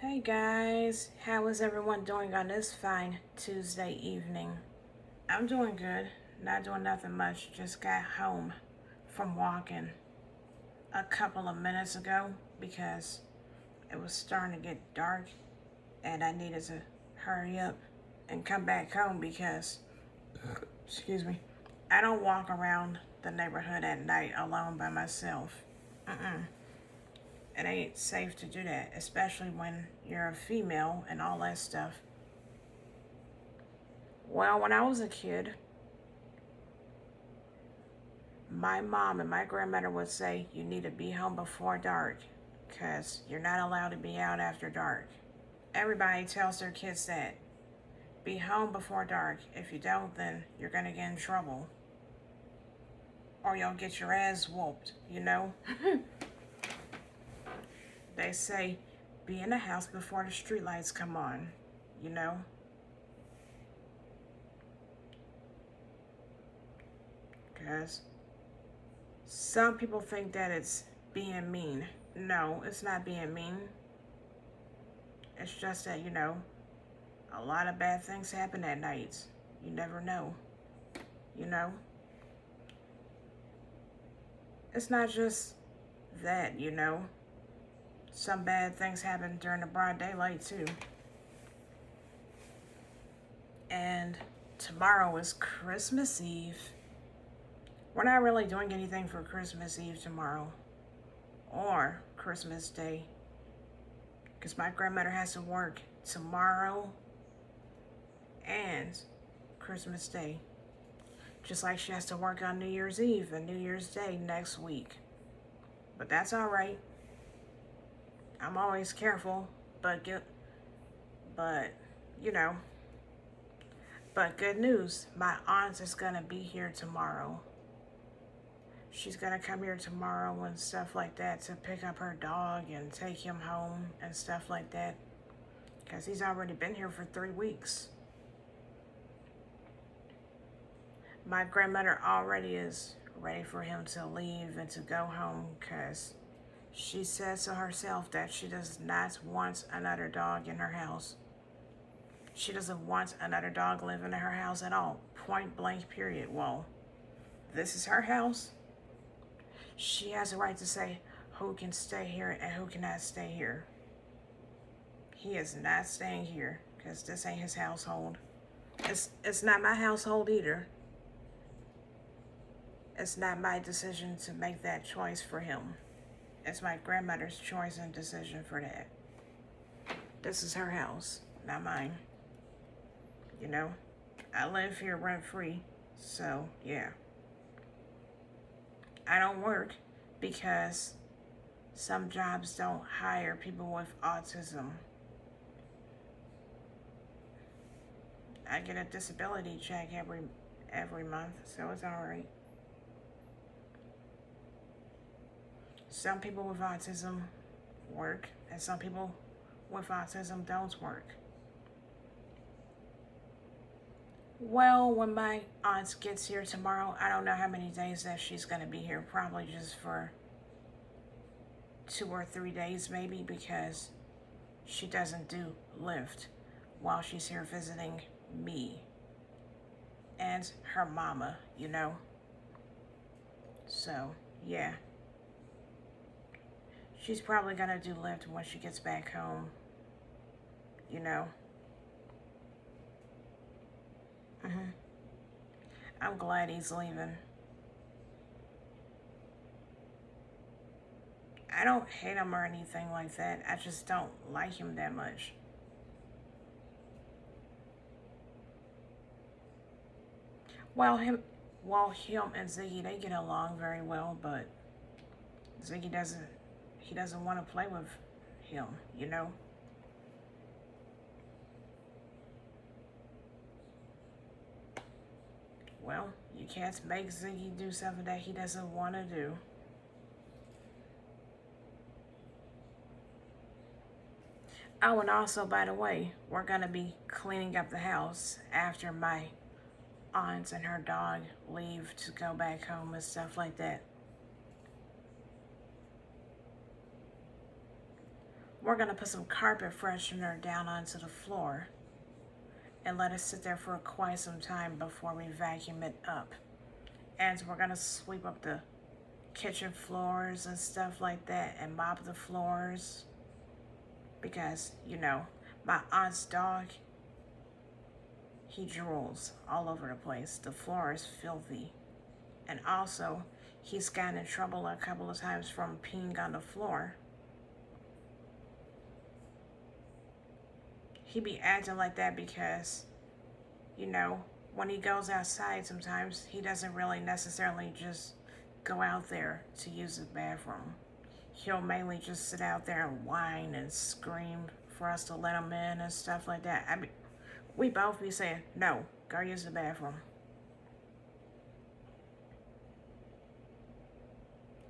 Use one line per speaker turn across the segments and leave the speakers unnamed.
Hey guys, how is everyone doing on this fine Tuesday evening? I'm doing good, not doing nothing much, just got home from walking a couple of minutes ago because it was starting to get dark and I needed to hurry up and come back home because, excuse me, I don't walk around the neighborhood at night alone by myself. It ain't safe to do that, especially when you're a female and all that stuff. Well, when I was a kid, my mom and my grandmother would say you need to be home before dark because you're not allowed to be out after dark. Everybody tells their kids that. Be home before dark. If you don't, then you're going to get in trouble. Or you'll get your ass whooped. They say be in the house before the streetlights come on, you know? Because some people think that it's being mean. No, it's not being mean. It's just that, a lot of bad things happen at night. You never know. You know? It's not just that. Some bad things happen during the broad daylight, too. And tomorrow is Christmas Eve. We're not really doing anything for Christmas Eve tomorrow or Christmas Day because my grandmother has to work tomorrow and Christmas Day, just like she has to work on New Year's Eve and New Year's Day next week. But that's all right. I'm always careful, but good news, my aunt is gonna be here tomorrow. She's gonna come here tomorrow and stuff like that to pick up her dog and take him home and stuff like that, because he's already been here for 3 weeks. My grandmother already is ready for him to leave and to go home because she says so herself that she does not want another dog in her house. She doesn't want another dog living in her house at all. Point blank, period. Well, this is her house. She has a right to say who can stay here and who cannot stay here. He is not staying here because this ain't his household. It's not my household either. It's not my decision to make that choice for him. It's my grandmother's choice and decision for that. This is her house, not mine. I live here rent-free, so yeah. I don't work because some jobs don't hire people with autism. I get a disability check every month, so it's all right. Some people with autism work, and some people with autism don't work. Well, when my aunt gets here tomorrow, I don't know how many days that she's going to be here. Probably just for 2 or 3 days maybe, because she doesn't do Lyft while she's here visiting me and her mama, So, yeah. She's probably going to do Lyft when she gets back home, I'm glad he's leaving. I don't hate him or anything like that. I just don't like him that much. Well, him and Ziggy, they get along very well, but Ziggy doesn't want to play with him. Well, you can't make Ziggy do something that he doesn't want to do. Oh, and also, by the way, we're going to be cleaning up the house after my aunt and her dog leave to go back home and stuff like that. we're going to put some carpet freshener down onto the floor and let it sit there for quite some time before we vacuum it up. And we're going to sweep up the kitchen floors and stuff like that and mop the floors. Because, you know, my aunt's dog, he drools all over the place. The floor is filthy. And also, he's gotten in trouble a couple of times from peeing on the floor. He be acting like that because, you know, when he goes outside sometimes, he doesn't really necessarily just go out there to use the bathroom. He'll mainly just sit out there and whine and scream for us to let him in and stuff like that. I mean, we both be saying, no, go use the bathroom.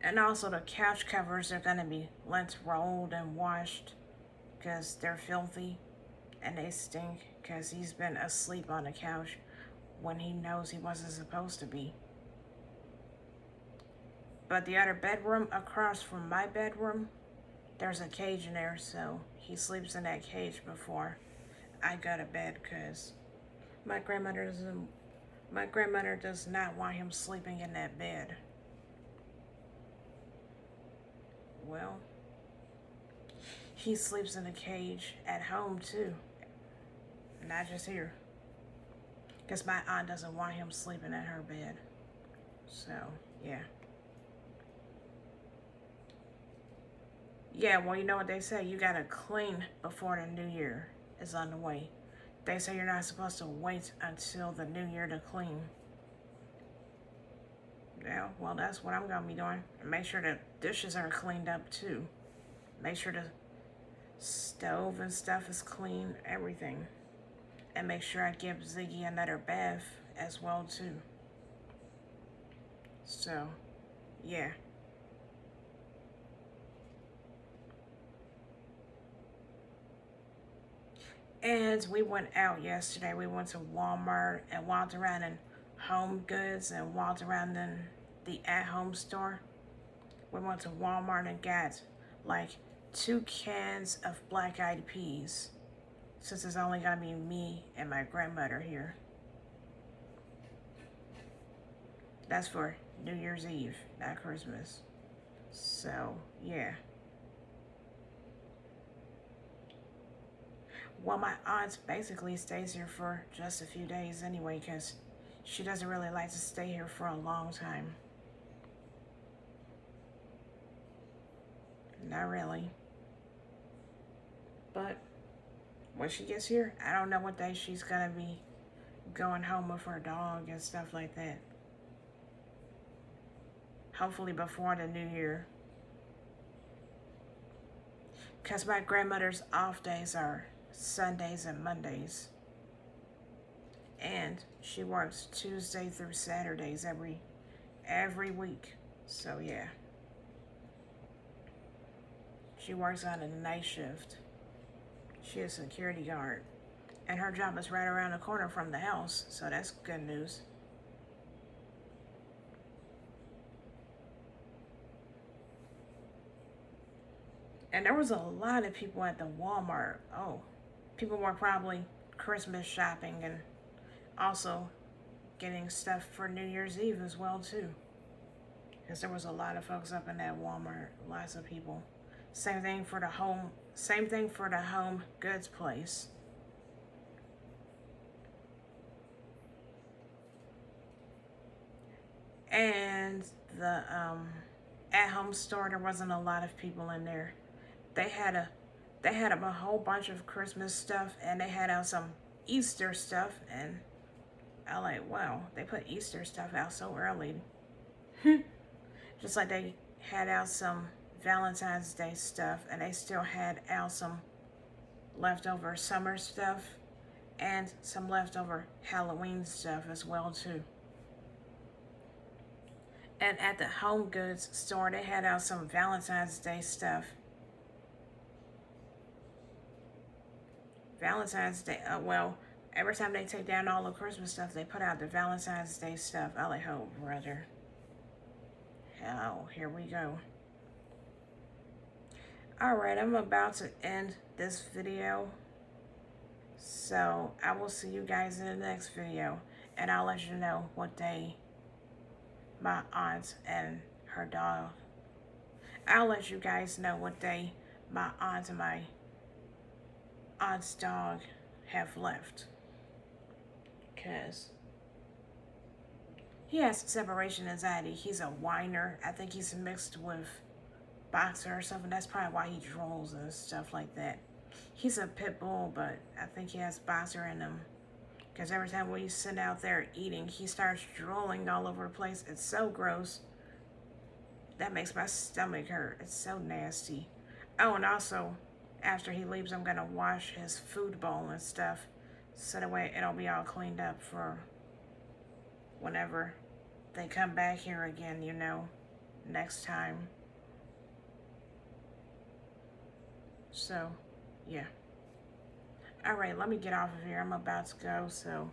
And also the couch covers are going to be lint rolled and washed because they're filthy and they stink because he's been asleep on the couch when he knows he wasn't supposed to be. But the other bedroom across from my bedroom, there's a cage in there, so he sleeps in that cage before I go to bed because my grandmother does not want him sleeping in that bed. Well, he sleeps in a cage at home too, not just here. Because my aunt doesn't want him sleeping in her bed. So, yeah. Yeah, well, you know what they say. You gotta clean before the new year is on the way. They say you're not supposed to wait until the new year to clean. Yeah, well, that's what I'm gonna be doing. And make sure the dishes are cleaned up too. Make sure the stove and stuff is clean, everything. And make sure I give Ziggy another bath as well too. So, yeah. And we went out yesterday. We went to Walmart and walked around in Home Goods and walked around in the at-home store. We went to Walmart and got like 2 cans of black-eyed peas, since it's only gonna be me and my grandmother here. That's for New Year's Eve, not Christmas. So, yeah. Well, my aunt basically stays here for just a few days anyway, because she doesn't really like to stay here for a long time. Not really. But when she gets here, I don't know what day she's gonna be going home with her dog and stuff like that. Hopefully before the new year. Because my grandmother's off days are Sundays and Mondays. And she works Tuesday through Saturdays every week. So yeah. She works on a night shift. She is a security guard. And her job is right around the corner from the house. So that's good news. And there was a lot of people at the Walmart. Oh, people were probably Christmas shopping and also getting stuff for New Year's Eve as well too. Because there was a lot of folks up in that Walmart. Lots of people. Same thing for the home goods place. And the at-home store, there wasn't a lot of people in there. They had a whole bunch of Christmas stuff, and they had out some Easter stuff, and I like, wow, they put Easter stuff out so early. Just like they had out some Valentine's Day stuff, and they still had out some leftover summer stuff and some leftover Halloween stuff as well too. And at the home goods store, they had out some Valentine's Day stuff. Valentine's Day, well, every time they take down all the Christmas stuff, they put out the Valentine's Day stuff. I like, oh, brother. Hell, here we go. Alright, I'm about to end this video. So I will see you guys in the next video. And I'll let you know what day my aunt and her dog. I'll let you guys know what day my aunt and my aunt's dog have left. Because he has separation anxiety. He's a whiner. I think he's mixed with boxer or something. That's probably why he drools and stuff like that. He's a pit bull, but I think he has boxer in him. Because every time we sit out there eating, he starts drooling all over the place. It's so gross. That makes my stomach hurt. It's so nasty. Oh, and also, after he leaves, I'm going to wash his food bowl and stuff. So that way it'll be all cleaned up for whenever they come back here again, you know, next time. So, yeah. Alright, let me get off of here. I'm about to go, so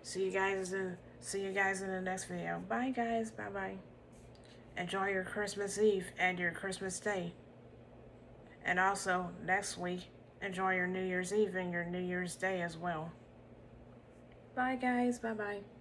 see you guys in the next video. Bye guys. Bye bye. Enjoy your Christmas Eve and your Christmas Day. And also next week, enjoy your New Year's Eve and your New Year's Day as well. Bye guys. Bye bye.